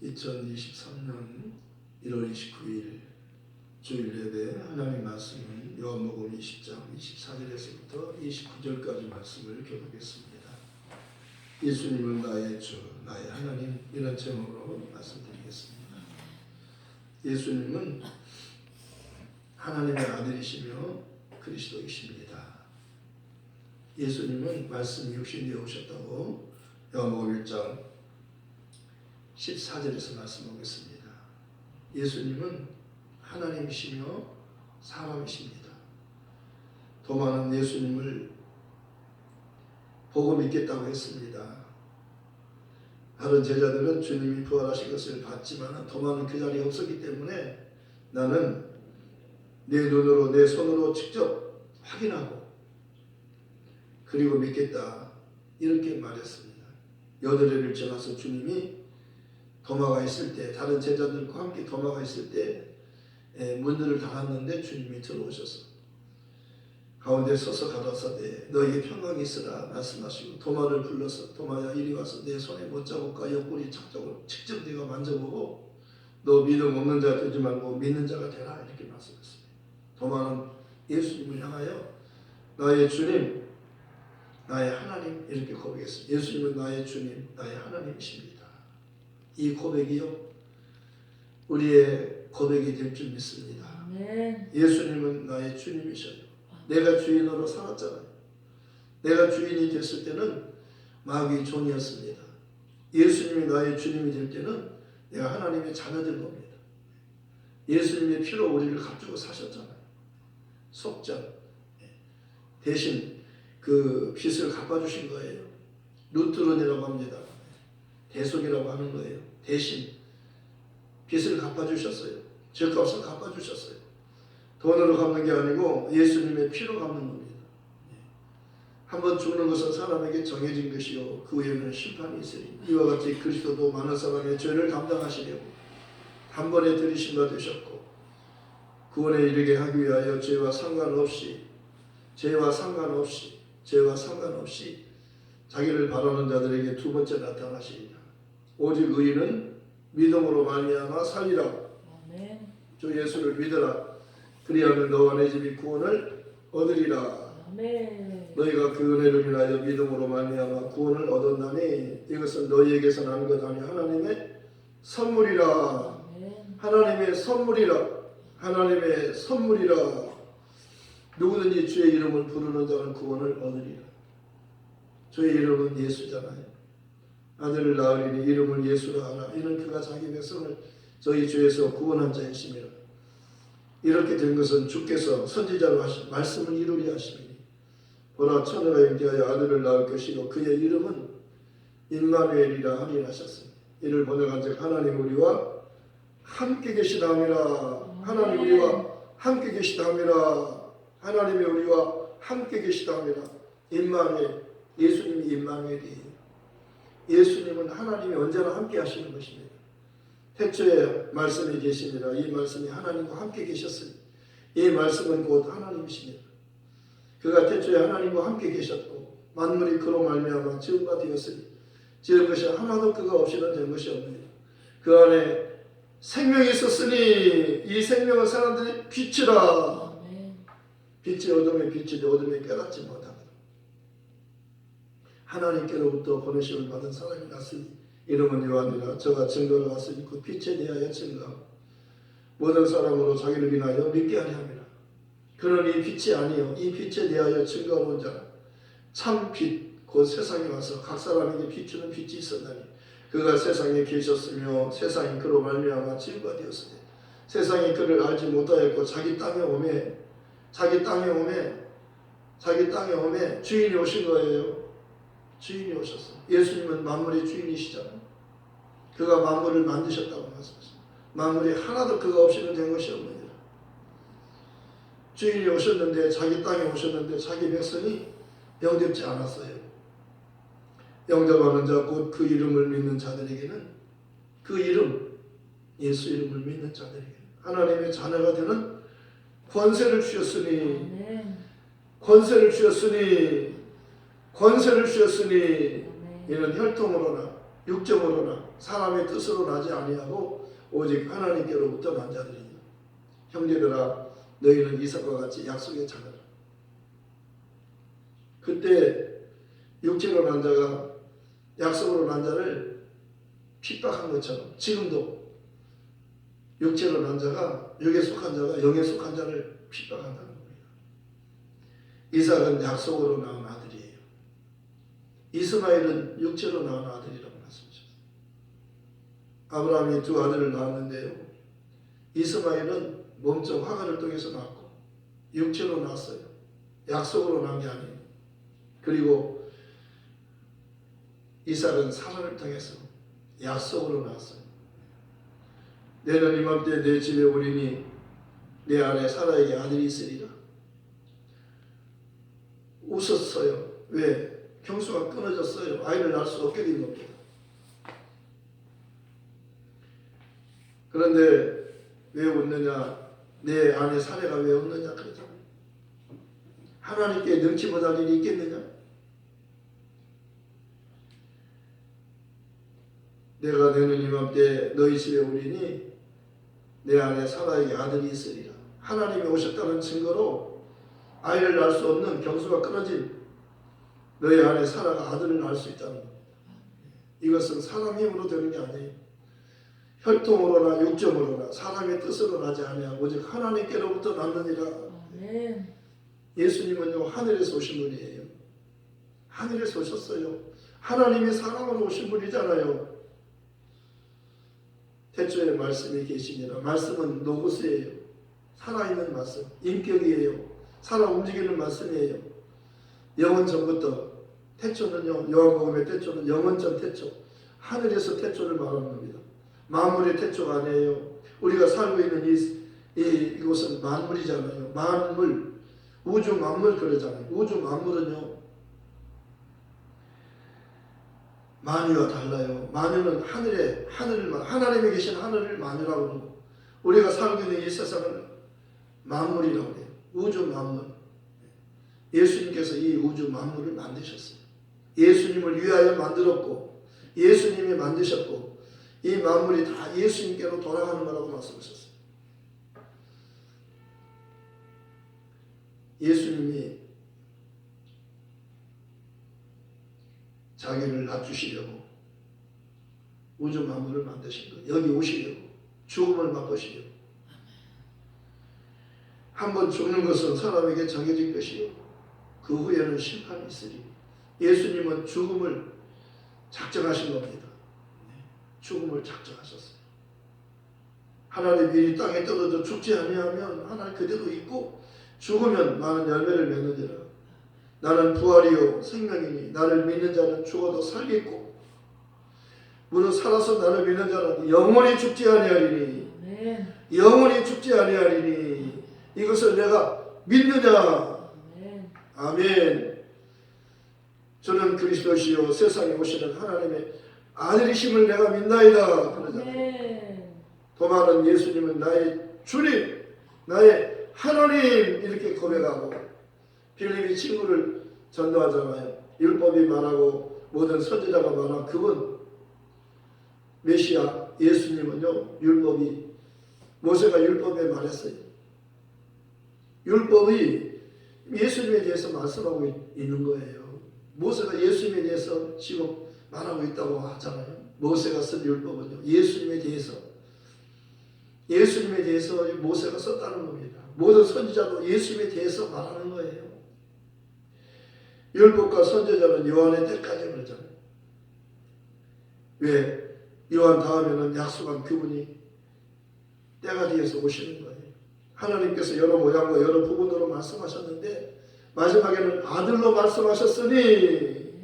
2023년 1월 29일 주일 예배 하나님 말씀은 요한복음 20장 24절에서부터 29절까지 말씀을 교독했습니다. 예수님은 나의 주, 나의 하나님, 이런 제목으로 말씀드리겠습니다. 예수님은 하나님의 아들이시며 그리스도이십니다. 예수님은 말씀이 육신이 오셨다고 요한복음 1장 14절에서 말씀하겠습니다. 예수님은 하나님이시며 사람이십니다. 도마는 예수님을 보고 믿겠다고 했습니다. 다른 제자들은 주님이 부활하신 것을 봤지만 도마는 그 자리에 없었기 때문에 나는 내 눈으로 내 손으로 직접 확인하고 그리고 믿겠다, 이렇게 말했습니다. 여드레를 지나서 주님이 도마가 있을 때, 다른 제자들과 함께 도마가 있을 때 문들을 닫았는데 주님이 들어오셔서 가운데 서서 가라사대 너희에게 평강이 있으라 말씀하시고 도마를 불러서 도마야 이리 와서 내 손에 못자국과 옆구리 착자국을 직접 네가 만져보고 너 믿음 없는 자 되지 말고 믿는 자가 되라, 이렇게 말씀했습니다. 도마는 예수님을 향하여 나의 주님, 나의 하나님, 이렇게 고백했습니다. 예수님은 나의 주님, 나의 하나님이십니다. 이 고백이요, 우리의 고백이 될 줄 믿습니다. 네. 예수님은 나의 주님이셔요. 내가 주인으로 살았잖아요. 내가 주인이 됐을 때는 마귀의 종이었습니다. 예수님이 나의 주님이 될 때는 내가 하나님의 자녀된 겁니다. 예수님의 피로 우리를 값주고 사셨잖아요. 속전 대신 그 빚을 갚아주신 거예요. 루트론이라고 합니다. 대속이라고 하는 거예요. 대신 빚을 갚아주셨어요. 죄값을 갚아주셨어요. 돈으로 갚는 게 아니고 예수님의 피로 갚는 겁니다. 한번 죽는 것은 사람에게 정해진 것이요 그 후에는 심판이 있으니 이와 같이 그리스도도 많은 사람의 죄를 감당하시려고 단번에 들이신 바 되셨고 구원에 이르게 하기 위하여 죄와 상관없이 자기를 바라는 자들에게 두 번째 나타나시리라. 오직 의인은 믿음으로 말미암아 살리라. 아멘. 주 예수를 믿으라. 그리하면 너와 내 집이 구원을 얻으리라. 아멘. 너희가 그 은혜를 인하여 믿음으로 말미암아 구원을 얻었나니 이것은 너희에게서 난 것 아니 하나님의 선물이라. 아멘. 하나님의 선물이라. 하나님의 선물이라. 누구든지 주의 이름을 부르는 자는 구원을 얻으리라. 주의 이름은 예수잖아요. 아들을 낳으리니 이름을 예수라 하라. 이는 그가 자기 백성을 저희 죄에서 구원한 자이심이라. 이렇게 된 것은 주께서 선지자로 하신 말씀을 이루리 하시니 보라 처녀가 잉태하여 아들을 낳을 것이고 그의 이름은 임마누엘이라 하리라 하셨습니다. 이를 번역한즉 하나님 우리와 함께 계시다함이라. 하나님 우리와 함께 계시다함이라. 하나님이 우리와 함께 계시다함이라. 임마누엘, 예수님이 임마누엘이에요. 예수님은 하나님이 언제나 함께 하시는 것입니다. 태초에 말씀이 계십니다. 이 말씀이 하나님과 함께 계셨으니 이 말씀은 곧 하나님이십니다. 그가 태초에 하나님과 함께 계셨고 만물이 그로 말미암아 지은 바 되었으니 지은 것이 하나도 그가 없이는 된 것이 없느니라. 그 안에 생명이 있었으니 이 생명은 사람들이 빛이라. 빛이 어둠의 빛이되 어둠에 깨닫지 못하더라. 하나님께로부터 보내심을 받은 사람이 났으니 이름은 요한이라. 저가 증거를 왔으니 그 빛에 대하여 증거하고 모든 사람으로 자기를 인하여 믿게 하려 함이라. 그는 이 빛이 아니요 이 빛에 대하여 증거하는 자라. 참 빛 곧 세상에 와서 각 사람에게 비추는 빛이 있었나니 그가 세상에 계셨으며 세상이 그로 말미암아 지은 바 되었으니 세상이 그를 알지 못하였고 자기 땅에 오매 주인이 오신 거예요. 주인이 오셨어요. 예수님은 만물의 주인이시잖아요. 그가 만물을 만드셨다고 말씀하셨습니다. 만물이 하나도 그가 없이는 된 것이 없느니라. 주인이 오셨는데 자기 땅에 오셨는데 자기 백성이 영접지 않았어요. 영접하는 자 곧 그 이름을 믿는 자들에게는 그 이름 예수 이름을 믿는 자들에게는 하나님의 자녀가 되는 권세를 주셨으니 이는 혈통으로나 육정으로나 사람의 뜻으로 나지 아니하고 오직 하나님께로부터 난 자들이니 형제들아 너희는 이삭과 같이 약속의 자녀라. 그때 육체로 난 자가 약속으로 난 자를 핍박한 것처럼 지금도 육체로 난 자가 육에 속한 자가 영에 속한 자를 핍박한다는 겁니다. 이삭은 약속으로 낳은 아들이에요. 이스마엘은 육체로 낳은 아들이라고 말씀하셨어요. 아브라함이 두 아들을 낳았는데요. 이스마엘은 몸종 화가를 통해서 낳았고 육체로 낳았어요. 약속으로 낳은 게 아니에요. 그리고 이삭은 사라를 통해서 약속으로 낳았어요. 내년 이맘때 내 집에 오리니 내 안에 사라에게 아들이 있으리라. 웃었어요. 왜? 경수가 끊어졌어요. 아이를 낳을 수 없게 된 겁니다. 그런데 왜 웃느냐? 내 안에 사례가 왜 없느냐 그러잖아요. 하나님께 능치 못할 일이 있겠느냐? 내가 내년 이맘때 너희 집에 오리니 내 안에 사라에게 아들이 있으리라. 하나님이 오셨다는 증거로 아이를 낳을 수 없는 경수가 끊어진 너희 안에 사라가 아들을 낳을 수 있다는 겁니다. 이것은 사람 힘으로 되는 게 아니에요. 혈통으로나 육정으로나 사람의 뜻으로 나지 아니하고 오직 하나님께로부터 났느니라. 아멘. 예수님은요 하늘에서 오신 분이에요. 하늘에서 오셨어요. 하나님이 사람으로 오신 분이잖아요. 태초에 말씀이 계시니라. 말씀은 노고스예요. 살아있는 말씀, 인격이에요. 살아 움직이는 말씀이에요. 영원 전부터 태초는요, 요한복음의 태초는 영원전 태초, 하늘에서 태초를 말하는 겁니다. 만물의 태초가 아니에요. 우리가 살고 있는 이곳은 만물이잖아요. 만물, 우주 만물 그러잖아요. 우주 만물은요 만유와 달라요. 만유는 하나님이 계신 하늘을 만유라고 그러고 우리가 살고 있는 이 세상은 만물이라고 해요. 우주 만물. 예수님께서 이 우주 만물을 만드셨어요. 예수님을 위하여 만들었고 예수님이 만드셨고 이 만물이 다 예수님께로 돌아가는 거라고 말씀하셨어요. 예수님이 자기를 낮추시려고 우주 만물을 만드신 거예요. 여기 오시려고 죽음을 맛보시려고. 한번 죽는 것은 사람에게 정해진 것이요 그 후에는 심판이 있으리. 예수님은 죽음을 작정하신 겁니다. 죽음을 작정하셨어요. 하나님이 이 땅에 떨어져 죽지 아니하면 하나님 그대로 있고 죽으면 많은 열매를 맺느니라. 나는 부활이요 생명이니 나를 믿는 자는 죽어도 살겠고 무릇 살아서 나를 믿는 자는 영원히 죽지 아니하리니. 아멘. 영원히 죽지 아니하리니. 이것을 내가 믿느냐. 아멘. 아멘. 저는 그리스도시요 세상에 오시는 하나님의 아들이심을 내가 믿나이다 그러잖아요. 아멘. 도마는 예수님은 나의 주님, 나의 하나님 이렇게 고백하고 빌립이 친구를 전도하잖아요. 율법이 말하고 모든 선지자가 말한 그분 메시아 예수님은요 율법이 모세가 율법에 말했어요. 율법이 예수님에 대해서 말씀하고 있는 거예요. 모세가 예수님에 대해서 지금 말하고 있다고 하잖아요. 모세가 쓴 율법은요 예수님에 대해서 모세가 썼다는 겁니다. 모든 선지자도 예수님에 대해서 말하는 거예요. 율법과 선지자는 요한의 때까지 그러잖아요. 왜? 요한 다음에는 약속한 그분이 때가 뒤에서 오시는 거예요. 하나님께서 여러 모양과 여러 부분으로 말씀하셨는데 마지막에는 아들로 말씀하셨으니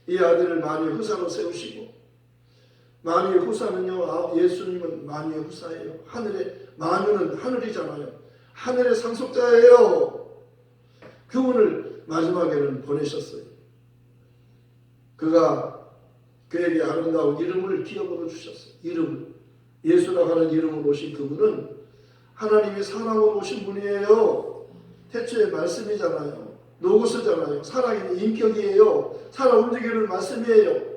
이 아들을 만유의 후사로 세우시고 만유의 후사는요 예수님은 만유의 후사예요. 하늘의 만유는 하늘이잖아요. 하늘의 상속자예요. 그분을 마지막에는 보내셨어요. 그가 그에게 아름다운 이름을 기업으로 주셨어요. 이름을 예수라고 하는 이름으로 오신 그분은 하나님이 사랑으로 오신 분이에요. 태초의 말씀이잖아요. 노고스잖아요. 살아있는 인격이에요. 살아 움직이는 말씀이에요.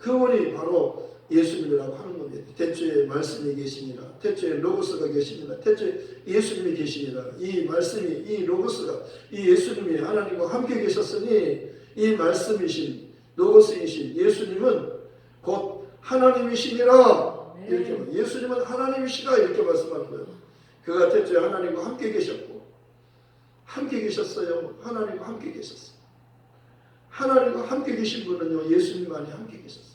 그분이 바로 예수님이라고 하는 겁니다. 태초에 말씀이 계십니다. 태초에 로고스가 계십니다. 태초에 예수님이 계십니다. 이 말씀이, 이 로고스가, 이 예수님이 하나님과 함께 계셨으니 이 말씀이신 로고스이신 예수님은 곧 하나님이시니라. 이렇게 예수님은 하나님이시다 이렇게 말씀하는 거예요. 그가 태초에 하나님과 함께 계셨고 함께 계셨어요. 하나님과 함께 계셨어요. 하나님과 함께 계신 분은요 예수님만이 함께 계셨어요.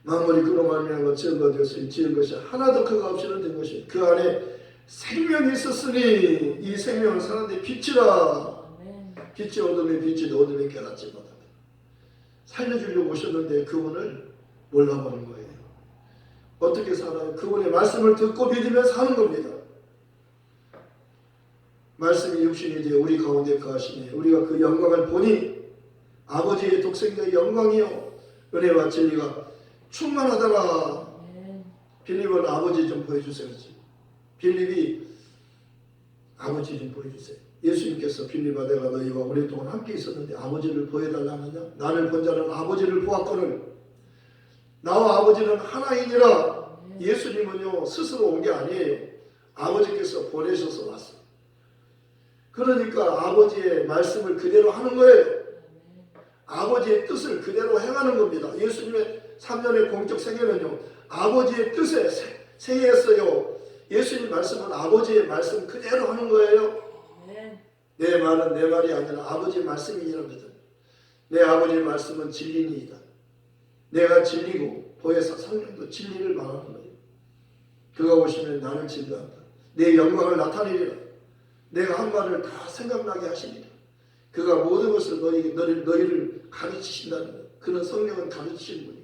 만물이 그로 말미암아 지은 것이었으니 지은 것이 하나도 그가 없이는 된 것이 그 안에 생명이 있었으니 이 생명은 사람들의 빛이라. 빛이 어둠에 빛이 어둠에 깨닫지 못한다. 살려주려고 오셨는데 그분을 몰라보는 거예요. 어떻게 살아요? 그분의 말씀을 듣고 믿으며 사는 겁니다. 말씀이 육신이 되어 우리 가운데 거하시니 우리가 그 영광을 보니 아버지의 독생자의 영광이요 은혜와 진리가 충만하더라. 빌립은 아버지 좀 보여주세요. 빌립이 아버지 좀 보여주세요. 예수님께서 빌립아 내가 너희와 오랫동안 함께 있었는데 아버지를 보여달라 하느냐? 나를 본 자는 아버지를 보았거늘 나와 아버지는 하나이니라. 예수님은요 스스로 온 게 아니에요. 아버지께서 보내셔서 왔어요. 그러니까 아버지의 말씀을 그대로 하는 거예요. 아버지의 뜻을 그대로 행하는 겁니다. 예수님의 3년의 공적 생애는요 아버지의 뜻에 생애였어요. 예수님 말씀은 아버지의 말씀 그대로 하는 거예요. 내 말은 내 말이 아니라 아버지의 말씀이니라. 내 아버지의 말씀은 진리니이다. 내가 진리고 보혜사 성령도 진리를 말하는 거예요. 그가 오시면 나를 진리한다. 내 영광을 나타내리라. 내가 한 말을 다 생각나게 하시리라. 그가 모든 것을 너희를 가르치신다는 거예요. 그는 성령은 가르치시는 분이에요.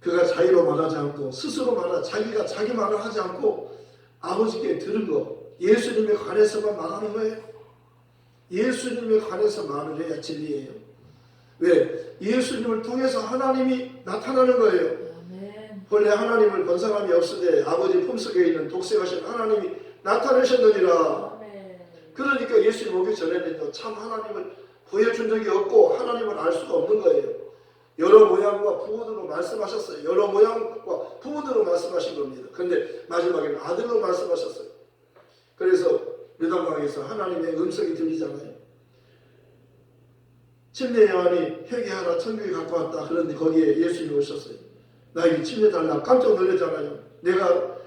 그가 자기로 말하지 않고 스스로 자기가 자기 말을 하지 않고 아버지께 들은 거 예수님에 관해서만 말하는 거예요. 예수님에 관해서 말을 해야 진리예요. 왜? 예수님을 통해서 하나님이 나타나는 거예요. 본래 하나님을 본 사람이 없으되 아버지 품속에 있는 독생하신 하나님이 나타내셨느니라. 그러니까 예수님 오기 전에는요 참 하나님을 보여준 적이 없고 하나님을 알 수가 없는 거예요. 여러 모양과 부모들로 말씀하셨어요. 여러 모양과 부모들로 말씀하신 겁니다. 그런데 마지막에는 아들로 말씀하셨어요. 그래서 르담강에서 하나님의 음성이 들리잖아요. 침례 요한이 회개하라 천국에 갖고 왔다. 그런데 거기에 예수님이 오셨어요. 나에게 침례 달라. 깜짝 놀랐잖아요. 내가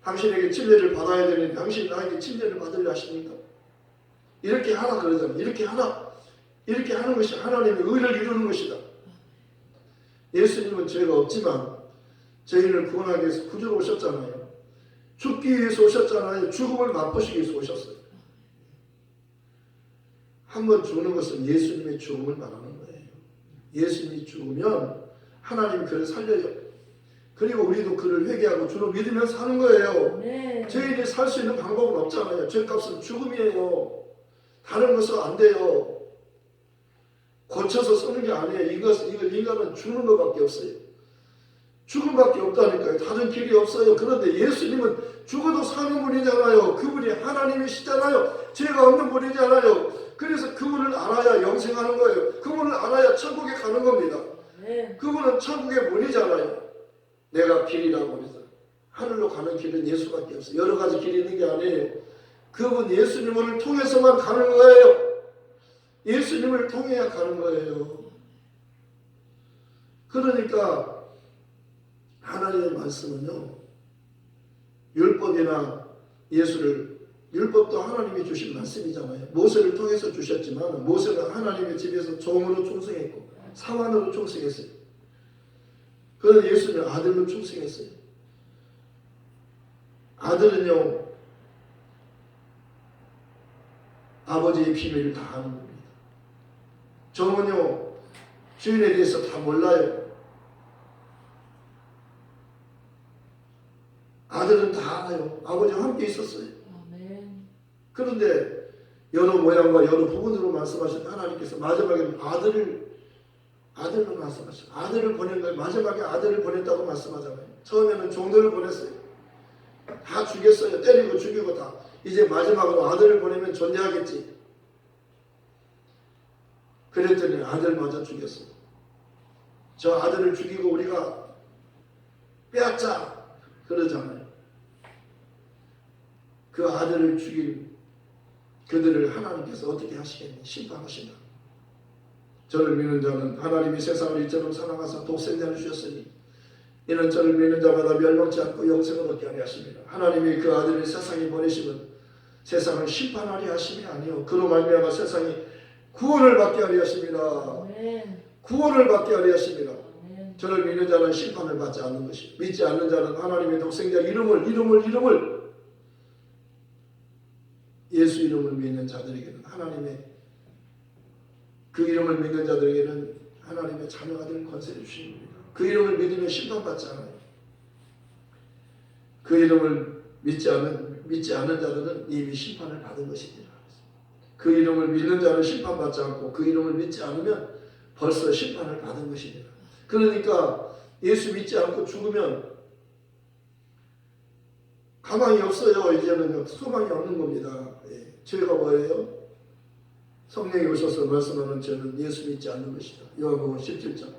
당신에게 침례를 받아야 되는데 당신이 나에게 침례를 받으려 하십니까? 이렇게 하라 그러잖아요. 이렇게 하라. 이렇게 하는 것이 하나님의 의를 이루는 것이다. 예수님은 죄가 없지만 저희를 구원하기 위해서 구주로 오셨잖아요. 죽기 위해서 오셨잖아요. 죽음을 맛보시기 위해서 오셨어요. 한번 죽는 것은 예수님의 죽음을 말하는 거예요. 예수님이 죽으면 하나님이 그를 살려요. 그리고 우리도 그를 회개하고 주로 믿으며 사는 거예요. 죄인이 살 수 있는 방법은 없잖아요. 죄값은 죽음이에요. 다른 것은 안 돼요. 고쳐서 쓰는 게 아니에요. 이걸 인간은 죽는 것밖에 없어요. 죽음밖에 없다니까요. 다른 길이 없어요. 그런데 예수님은 죽어도 사는 분이잖아요. 그분이 하나님이시잖아요. 죄가 없는 분이잖아요. 그래서 그분을 알아야 영생하는 거예요. 그분을 알아야 천국에 가는 겁니다. 그분은 천국의 문이잖아요. 내가 길이라고 그러죠. 하늘로 가는 길은 예수밖에 없어요. 여러 가지 길이 있는 게 아니에요. 그분 예수님을 통해서만 가는 거예요. 예수님을 통해야 가는 거예요. 그러니까 하나님의 말씀은요 율법이나 율법도 하나님이 주신 말씀이잖아요. 모세를 통해서 주셨지만 모세는 하나님의 집에서 종으로 충성했고 사환으로 충성했어요. 그런데 예수는 아들로 충성했어요. 아들은요 아버지의 비밀을 다 아는 겁니다. 종은요 주인에 대해서 다 몰라요. 아들은 다 알아요. 아버지와 함께 있었어요. 그런데 여러 모양과 여러 부분으로 말씀하신 하나님께서 마지막에는 아들로 말씀하셨어요. 아들을 보낸 거예요. 마지막에 아들을 보냈다고 말씀하잖아요. 처음에는 종들을 보냈어요. 다 죽였어요. 때리고 죽이고 다. 이제 마지막으로 아들을 보내면 존재하겠지. 그랬더니 아들마저 죽였어요. 저 아들을 죽이고 우리가 빼앗자 그러잖아요. 그 아들을 죽인 그들을 하나님께서 어떻게 하시겠니? 심판하신다. 저를 믿는 자는 하나님이 세상을 이처럼 사랑하사 독생자를 주셨으니 이는 저를 믿는 자마다 멸망치 않고 영생을 얻게 하려 하십니다. 하나님이 그 아들을 세상에 보내시면 세상을 심판하려 하심이 아니요 그로 말미암아 세상이 구원을 받게 하려 하십니다. 아멘. 구원을 받게 하려 하십니다. 아멘. 저를 믿는 자는 심판을 받지 않는 것이 믿지 않는 자는 하나님의 독생자 이름을 예수 이름을 믿는 자들에게는 하나님의 그 이름을 믿는 자들에게는 하나님의 자녀가 될 권세를 주신 겁니다. 그 이름을 믿으면 심판받지 않아요. 그 이름을 믿지 않는 자들은 이미 심판을 받은 것입니다. 그 이름을 믿는 자는 심판받지 않고 그 이름을 믿지 않으면 벌써 심판을 받은 것입니다. 그러니까 예수 믿지 않고 죽으면 가망이 없어요. 이제는 소망이 없는 겁니다. 예. 죄가 뭐예요? 성령이 오셔서 말씀하는 죄는 예수 믿지 않는 것이다. 요한복음 17장,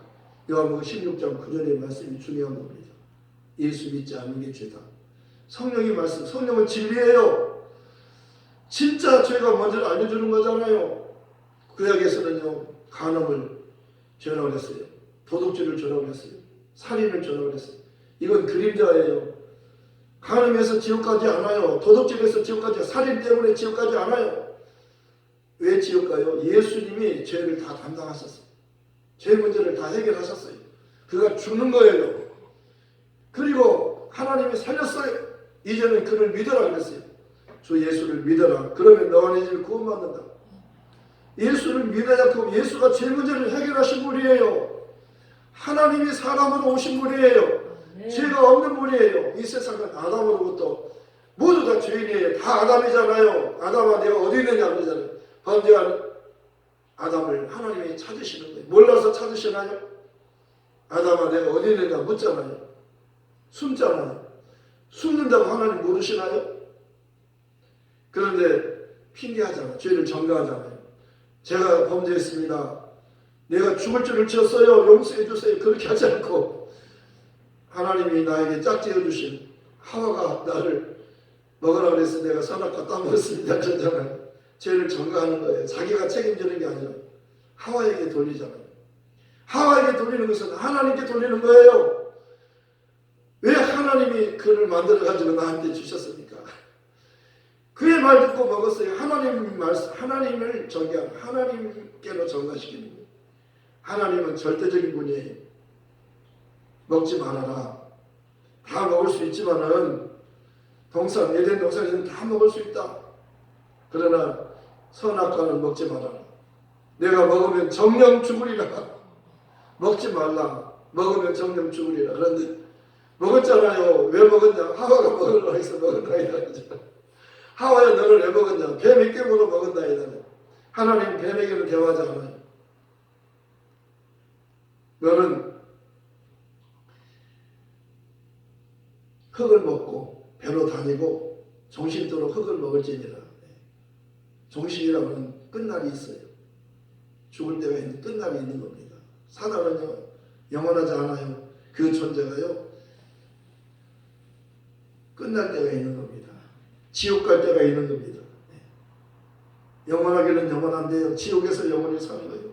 요한복음 16장 9절의 말씀이 중요한 겁니다. 예수 믿지 않는 게 죄다. 성령이 말씀, 성령은 진리예요. 진짜 죄가 뭔지를 알려주는 거잖아요. 구약에서는요, 간음을 죄라고 했어요. 도둑질을 죄라고 했어요. 살인을 죄라고 했어요. 이건 그림자예요. 간음해서 지옥 가지 않아요. 도둑질해서 지옥 가지, 살인 때문에 지옥 가지 않아요. 왜 지옥 가요? 예수님이 죄를 다 담당하셨어요. 죄 문제를 다 해결하셨어요. 그가 죽는 거예요. 그리고 하나님이 살렸어요. 이제는 그를 믿어라 그랬어요. 주 예수를 믿어라. 그러면 너 안에 질 구원받는다. 예수를 믿어야 그 예수가 죄 문제를 해결하신 분이에요. 하나님이 사람으로 오신 분이에요. 죄가 없는 분이에요. 이 세상은 아담으로부터 모두 다 죄인이에요. 다 아담이잖아요. 아담아 내가 어디 있느냐 그러잖아요. 범죄한 아담을 하나님이 찾으시는 거예요. 몰라서 찾으시나요? 아담아 내가 어디 있느냐 묻잖아요. 숨잖아요. 숨는다고 하나님 모르시나요? 그런데 핑계하잖아요. 죄를 전가하잖아요. 제가 범죄했습니다. 내가 죽을 줄을 지었어요. 용서해 주세요. 그렇게 하지 않고 하나님이 나에게 짝지어 주신 하와가 나를 먹으라 그래서 내가 선악과 따먹었습니다. 그러잖아요. 죄를 전가하는 거예요. 자기가 책임지는 게 아니라 하와에게 돌리잖아요. 하와에게 돌리는 것은 하나님께 돌리는 거예요. 왜 하나님이 그를 만들어가지고 나한테 주셨습니까? 그의 말 듣고 먹었어요. 하나님을 전개하는, 하나님께로 전가시키는 거예요. 하나님은 절대적인 분이에요. 먹지 말아라. 다 먹을 수 있지만은 동산, 에덴 동산에는 다 먹을 수 있다. 그러나 선악과는 먹지 말아라. 내가 먹으면 정령 죽으리라. 먹지 말라. 먹으면 정령 죽으리라. 그런데 먹었잖아요. 왜 먹었냐? 하와가 먹으려고 해서 먹었나이다. 하와야 너를 왜 먹었냐? 뱀의 깨물어 먹었나이다. 하나님 뱀에게는 대화하지 않아요. 너는 흙을 먹고 배로 다니고 종신토록 흙을 먹을지니라. 종신이라고는 끝날이 있어요. 죽을 때가 있는 끝날이 있는 겁니다. 사단은요 영원하지 않아요. 그 존재가요 끝날 때가 있는 겁니다. 지옥 갈 때가 있는 겁니다. 영원하기는 영원한데요. 지옥에서 영원히 사는 거예요.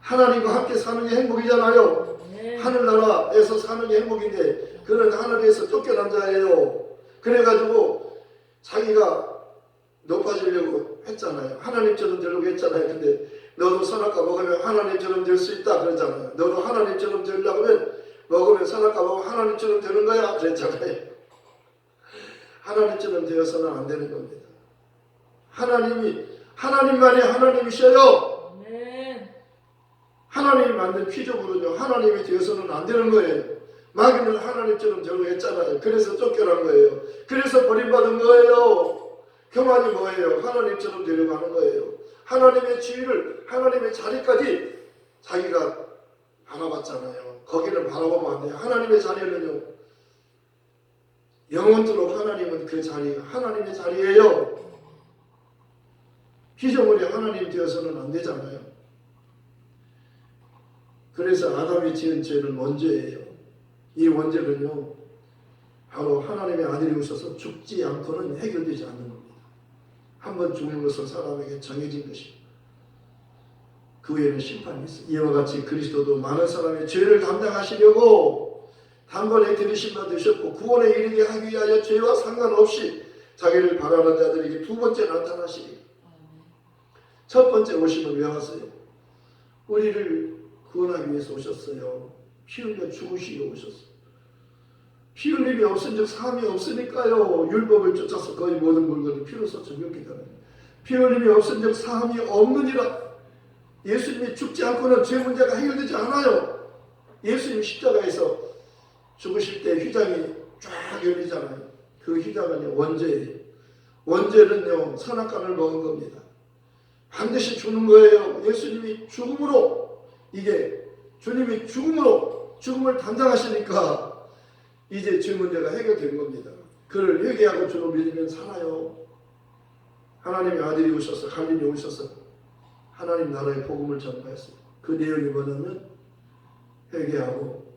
하나님과 함께 사는 게 행복이잖아요. 하늘나라에서 사는 게 행복인데 그는 하늘에서 쫓겨난 자예요. 그래가지고 자기가 높아지려고 했잖아요. 하나님처럼 되려고 했잖아요. 근데 너도 선악과 먹으면 하나님처럼 될 수 있다 그랬잖아요. 너도 하나님처럼 되려고 하면 먹으면 선악과 먹으면 하나님처럼 되는 거야 그랬잖아요. 하나님처럼 되어서는 안 되는 겁니다. 하나님만이 하나님이셔요. 하나님이 만든 피조물은요 하나님이 되어서는 안 되는 거예요. 마귀는 하나님처럼 되려고 했잖아요. 그래서 쫓겨난 거예요. 그래서 버림받은 거예요. 교만이 뭐예요? 하나님처럼 되려고 하는 거예요. 하나님의 지위를, 하나님의 자리까지 자기가 바라봤잖아요. 거기를 바라보면 안 돼요. 하나님의 자리는요 영원토록 하나님은 그 자리, 하나님의 자리예요. 피조물이 하나님 되어서는 안 되잖아요. 그래서 아담이 지은 죄는 원죄예요. 이 원죄는요, 바로 하나님의 아들이 오셔서 죽지 않고는 해결되지 않는 겁니다. 한번 죽는 것은 사람에게 정해진 것입니다. 그 후에는 심판이 있어요. 이와 같이 그리스도도 많은 사람의 죄를 담당하시려고 단번에 들으심만 되셨고 구원에 이르게 하기 위하여 죄와 상관없이 자기를 바라는 자들에게 두 번째 나타나시리. 첫 번째 오심은 왜 왔어요? 우리를 구원하기 위해서 오셨어요. 피 흘려 죽으시려 오셨어요. 피 흘림이 없은즉 사함이 없으니까요. 율법을 쫓아서 거의 모든 물건을 피로써 정욕게 되는 피 흘림이 없은즉 사함이 없느니라. 예수님이 죽지 않고는 죄 문제가 해결되지 않아요. 예수님 십자가에서 죽으실 때 휘장이 쫙 열리잖아요. 그 휘장은 원죄예요. 원죄는요, 선악과를 먹은 겁니다. 반드시 죽는 거예요. 예수님이 죽음으로, 이게 주님이 죽음을 담당하시니까 이제 죄 문제가 해결된 겁니다. 그를 회개하고 주로 믿으면 살아요. 하나님의 아들이 오셔서, 갈림이 오셔서 하나님 나라의 복음을 전파했어요. 그 내용이 뭐냐면 회개하고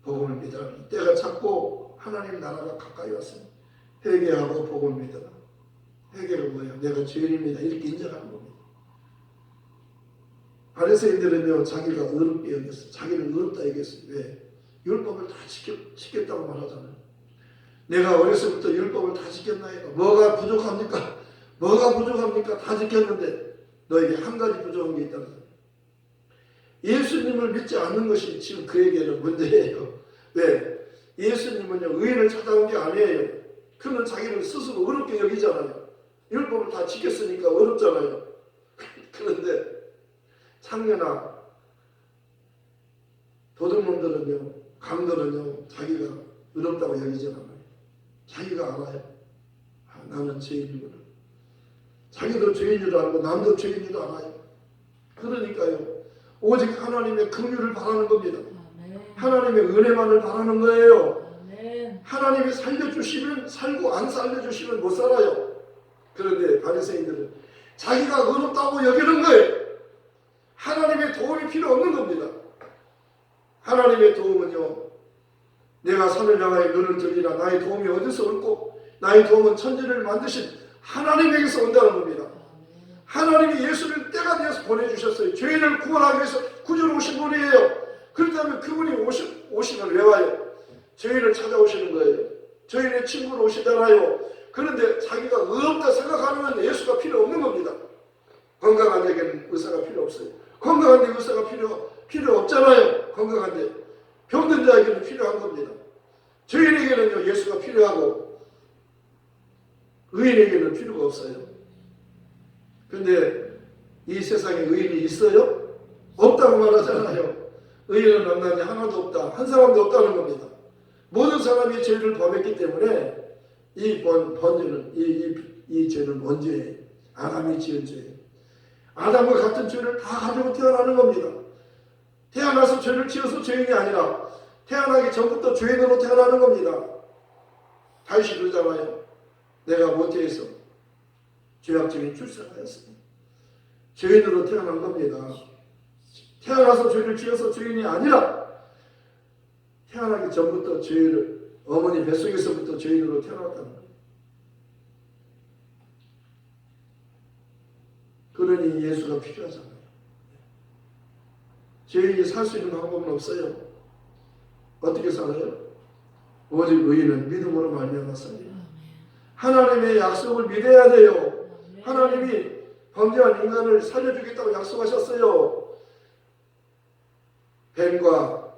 복음을 믿으라. 때가 찼고 하나님 나라가 가까이 왔습니다. 회개하고 복음을 믿으라. 회개가 뭐예요? 내가 죄인입니다. 이렇게 인정하는 겁니다. 바리새인들은요, 자기가 의롭게 여겼어요. 자기는 의롭다 여겼어요. 왜? 율법을 다 지켰다고 말하잖아요. 내가 어려서부터 율법을 다 지켰나이까? 뭐가 부족합니까? 뭐가 부족합니까? 다 지켰는데 너에게 한 가지 부족한 게 있다는 거예요. 예수님을 믿지 않는 것이 지금 그에게는 문제예요. 왜? 예수님은요, 의인을 찾아온 게 아니에요. 그는 자기를 스스로 어렵게 여기잖아요. 율법을 다 지켰으니까 어렵잖아요. 그런데 창녀나 도둑놈들은요, 강들은요, 자기가 어렵다고 여기지 않아요. 자기가 알아요. 아, 나는 죄인이구나. 자기도 죄인 줄 알고 남도 죄인 줄 알아요. 그러니까요, 오직 하나님의 긍휼을 바라는 겁니다. 하나님의 은혜만을 바라는 거예요. 하나님이 살려주시면 살고 안 살려주시면 못 살아요. 그런데 바리새인들은 자기가 어렵다고 여기는 거예요. 하나님의 도움이 필요 없는 겁니다. 하나님의 도움은요, 내가 산을 향하여 눈을 들리라. 나의 도움이 어디서 올고 나의 도움은 천지를 만드신 하나님에게서 온다는 겁니다. 하나님이 예수를 때가 되어서 보내주셨어요. 죄인을 구원하기 위해서 구주로 오신 분이에요. 그렇다면 그분이 오시면 왜 와요? 죄인을 찾아오시는 거예요. 죄인의 친구로 오시잖아요. 그런데 자기가 어렵다 생각하면 예수가 필요 없는 겁니다. 건강한 자에게는 의사가 필요 없어요. 건강한 데 의사가 필요 없잖아요. 건강한데 병든 자에게는 필요한 겁니다. 죄인에게는요, 예수가 필요하고 의인에게는 필요가 없어요. 그런데 이 세상에 의인이 있어요? 없다고 말하잖아요. 의인은 만나니 하나도 없다. 한 사람도 없다는 겁니다. 모든 사람이 죄를 범했기 때문에 이 번제는 이 죄는 원죄예요. 아담이 지은 죄예요. 아담과 같은 죄를 다 가지고 태어나는 겁니다. 태어나서 죄를 지어서 죄인이 아니라 태어나기 전부터 죄인으로 태어나는 겁니다. 다윗이 그러잖아요. 내가 모태에서 죄악적인 출생하였습니다. 죄인으로 태어난 겁니다. 태어나서 죄를 지어서 죄인이 아니라 태어나기 전부터 죄를 어머니 뱃속에서부터 죄인으로 태어났다는 거예요. 그러니 예수가 필요하잖아요. 죄인이 살 수 있는 방법은 없어요. 어떻게 살아요? 오직 의인은 믿음으로 말미암아 살아요. 하나님의 약속을 믿어야 돼요. 하나님이 범죄한 인간을 살려주겠다고 약속하셨어요. 뱀과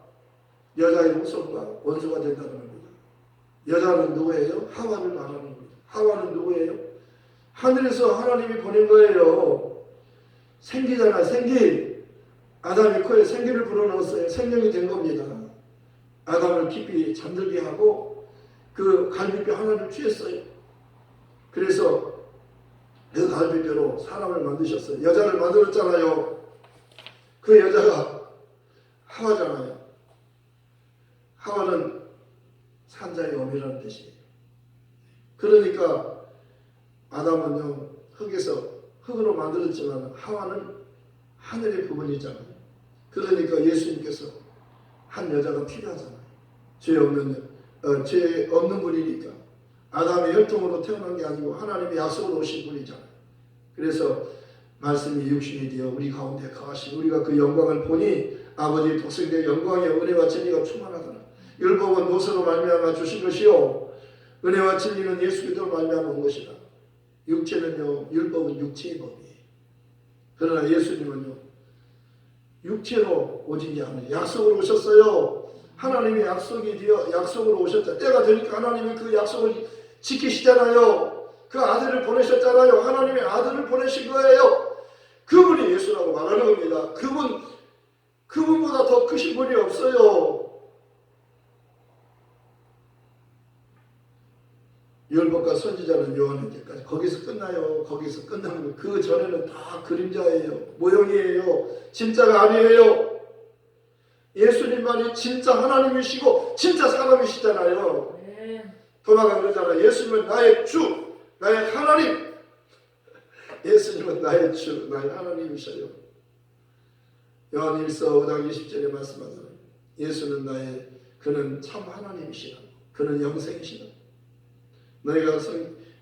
여자의 후손과 원수가 된다는 겁니다. 여자는 누구예요? 하와를 말하는 겁니다. 하와는 누구예요? 하늘에서 하나님이 보낸 거예요. 생기잖아요. 생기. 아담이 코에 생기를 불어넣었어요. 생명이 된 겁니다. 아담을 깊이 잠들게 하고 그 갈비뼈 하나를 취했어요. 그래서 그 갈비뼈로 사람을 만드셨어요. 여자를 만들었잖아요. 그 여자가 하와잖아요. 하와는 산자의 어미라는 뜻이에요. 그러니까 아담은요, 흙으로 만들었지만 하와는 하늘의 부분이잖아요. 그러니까 예수님께서 한 여자가 필요하잖아요. 죄 없는 분이니까. 아담의 혈통으로 태어난 게 아니고 하나님의 약속으로 오신 분이잖아요. 그래서 말씀이 육신이 되어 우리 가운데 거하신 우리가 그 영광을 보니 아버지의 독생자의 영광의 은혜와 진리가 충만하더라. 율법은 모세로 말미암아 주신 것이요 은혜와 진리는 예수 그리스도로 말미암아 온 것이다. 육체는요, 율법은 육체의 법이에요. 그러나 예수님은요, 육체로 오신 게 아니에요. 약속으로 오셨어요. 하나님의 약속이 되어 약속으로 오셨다. 때가 되니까 하나님은 그 약속을 지키시잖아요. 그 아들을 보내셨잖아요. 하나님의 아들을 보내신 거예요. 그분이 예수라고 말하는 겁니다. 그분보다 더 크신 분이 없어요. 율법과 선지자는 요한에게까지 거기서 끝나요. 거기서 끝나는 거예요. 그 전에는 다 그림자예요. 모형이에요. 진짜가 아니에요. 예수님만이 진짜 하나님이시고 진짜 사람이시잖아요. 도마가 그러잖아요. 예수님은 나의 주, 나의 하나님. 예수님은 나의 주, 나의 하나님이셔요. 요한 1서 5장 20절에 말씀하잖아요. 예수는 그는 참 하나님이시라. 그는 영생이시라. 너희가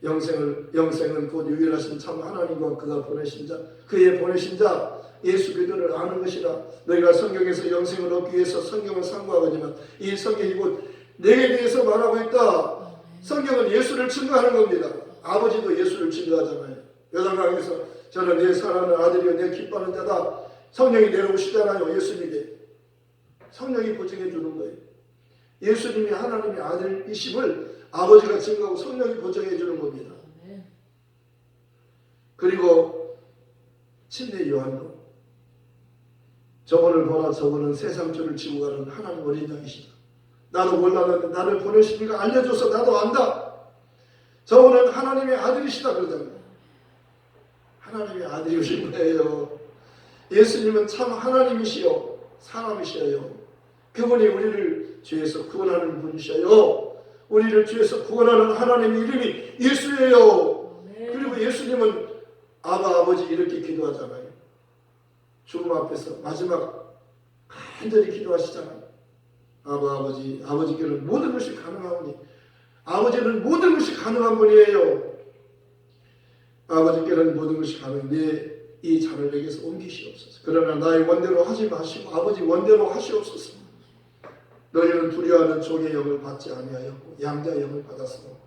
영생은 곧 유일하신 참 하나님과 그가 보내신 자, 그의 보내신 자 예수 그리스도를 아는 것이라. 너희가 성경에서 영생을 얻기 위해서 성경을 상고하거니와 이 성경이 곧 내게 대해서 말하고 있다. 성경은 예수를 증거하는 겁니다. 아버지도 예수를 증거하잖아요. 요단강에서 저는 내 사랑하는 아들이요 내 기뻐하는 자다. 성령이 내려오시잖아요. 예수님에게 성령이 보증해 주는 거예요. 예수님이 하나님의 아들이심을 아버지가 증거하고 성령이 보증해 주는 겁니다. 그리고 침례 요한도 저분을 보라. 저분은 세상 죄를 지고 가는 하나님 어린 양이시다. 나도 몰랐는데 나를 보내시니까 알려줘서 나도 안다. 저분은 하나님의 아들이시다 그러잖아요. 하나님의 아들이신 거예요. 예수님은 참 하나님이시요 사람이시요. 그분이 우리를 죄에서 구원하는 분이셔요. 우리를 죄에서 구원하는 하나님의 이름이 예수예요. 그리고 예수님은 아버지 이렇게 기도하잖아요. 죽음 앞에서 마지막 간절히 기도하시잖아요. 아버지께는 모든 것이 가능하오니 아버지는 모든 것이 가능한 분이에요. 아버지께는 모든 것이 가능한데 이 잔을 내게서 옮기시옵소서. 그러나 나의 원대로 하지 마시고 아버지 원대로 하시옵소서. 너희는 두려워하는 종의 영을 받지 아니하였고 양자의 영을 받았으므로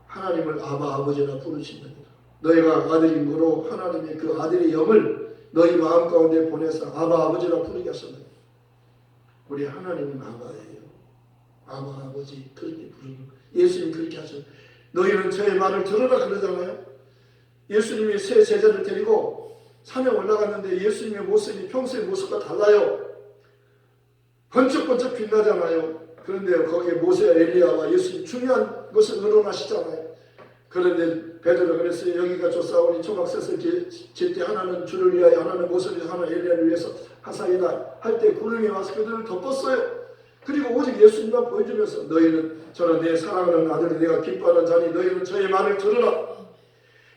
하나님을 아버지라 부르시느니라. 너희가 아들임으로 하나님의 그 아들의 영을 너희 마음 가운데 보내서 아버지라 부르게 하셨느니라. 우리 하나님은 아바예요. 아버지 그렇게 부르는 예수님 그렇게 하셨어요. 너희는 저의 말을 들으라 그러잖아요. 예수님이 새 제자를 데리고 산에 올라갔는데 예수님의 모습이 평소의 모습과 달라요. 번쩍번쩍 빛나잖아요. 그런데 거기에 모세와 엘리야와 예수님 중요한 것을 의논하시잖아요. 그런데 베드로가 그랬어요. 여기가 조사오니 초막셋을 질 때 하나는 주를 위하여 하나는 모세를 위하여 하나는 엘리야를 위해서 하사이다 할 때 구름이 와서 그들을 덮었어요. 그리고 오직 예수님만 보여주면서 너희는 저는 내 사랑하는 아들이 내가 기뻐하는 자니 너희는 저의 말을 들으라.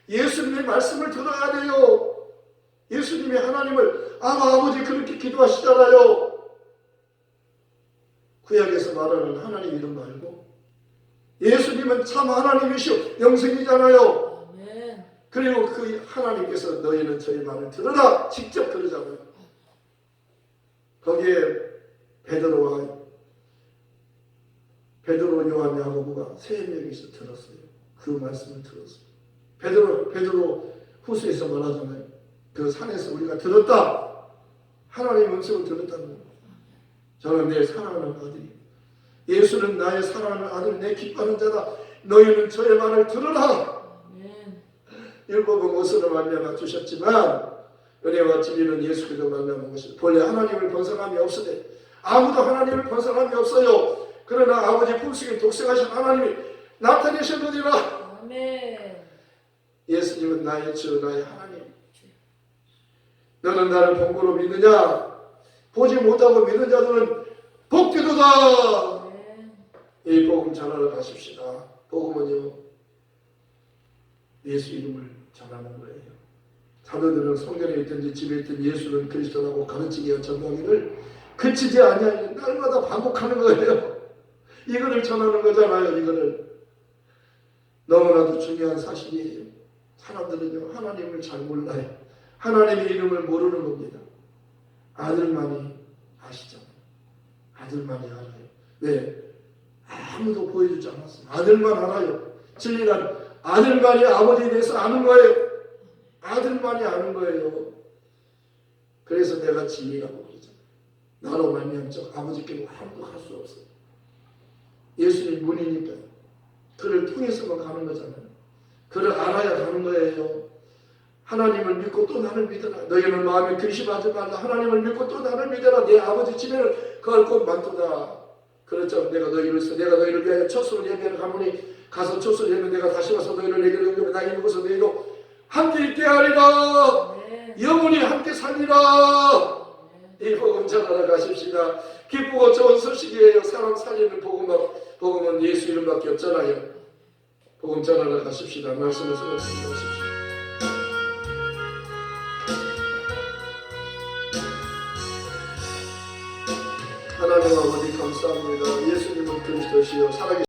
예수님의 말씀을 들어야 돼요. 예수님이 하나님을 아버지 그렇게 기도하시잖아요. 구약에서 말하는 하나님 이름 말고 예수님은 참 하나님이시오 영생이잖아요. 그리고 그 하나님께서 너희는 저희 말을 들으라 직접 그러잖아요. 거기에 베드로, 요한, 야고보가 세 명이서 들었어요. 그 말씀을 들었어요. 베드로 후서에서 말하잖아요. 그 산에서 우리가 들었다. 하나님의 음성을 들었다는 거예요. 저는 내 사랑하는 아들이 예수는 나의 사랑하는 아들 내 기뻐하는 자다. 너희는 저의 말을 들으라. 율법은 모세로 말미암아 주셨지만 은혜와 진리는 예수 그리스도 말미암은 것이다. 본래 하나님을 본 사람이 없으되 아무도 하나님을 본 사람이 없어요. 그러나 아버지 품속에 독생하신 하나님이 나타내셨느니라. 예수님은 나의 주 나의 하나님. 너는 나를 본 거로 믿느냐? 보지 못하고 믿는 자들은 복되도다. 이 복음 전하러 가십시다. 복음은요 예수 이름을 전하는 거예요. 사도들은 성전에 있든지 집에 있든 예수는 그리스도라고 가르치기와 전하기를 그치지 아니하니 날마다 반복하는 거예요. 이거를 전하는 거잖아요. 이거를 너무나도 중요한 사실이에요. 사람들은요 하나님을 잘 몰라요. 하나님의 이름을 모르는 겁니다. 아들만이 아시잖아요. 아들만이 알아요. 왜? 아무도 보여주지 않았어요. 아들만 알아요. 진리란 아들만이 아버지에 대해서 아는 거예요. 아들만이 아는 거예요. 그래서 내가 진리라고 그러잖아요. 나로 말미암아 아버지께로 아무도 갈 수 없어요. 예수님 문이니까요. 그를 통해서만 가는 거잖아요. 그를 알아야 가는 거예요. 하나님을 믿고 또 나를 믿어라. 너희는 마음에 근심하지 말라. 하나님을 믿고 또 나를 믿어라. 내 아버지 집에는 그걸 꼭 만두다. 그렇죠. 내가 너희를 위하여 처소를 예비하러 가노니 가서 처소를 예비하면 내가 다시 와서 너희를 내게로 옮기며 나의 이곳에서 너희도 함께 있게 하리라. 네. 영원히 함께 살리라. 이 복음 전하러 가십시다. 기쁘고 좋은 소식이에요. 사람 살리는 복음은 예수 이름밖에 없잖아요. 복음 전하러 가십시다. 말씀을 생각하시고 가십시오. 하나님 아버지 감사합니다. 예수님은 그리스도시요 살아계신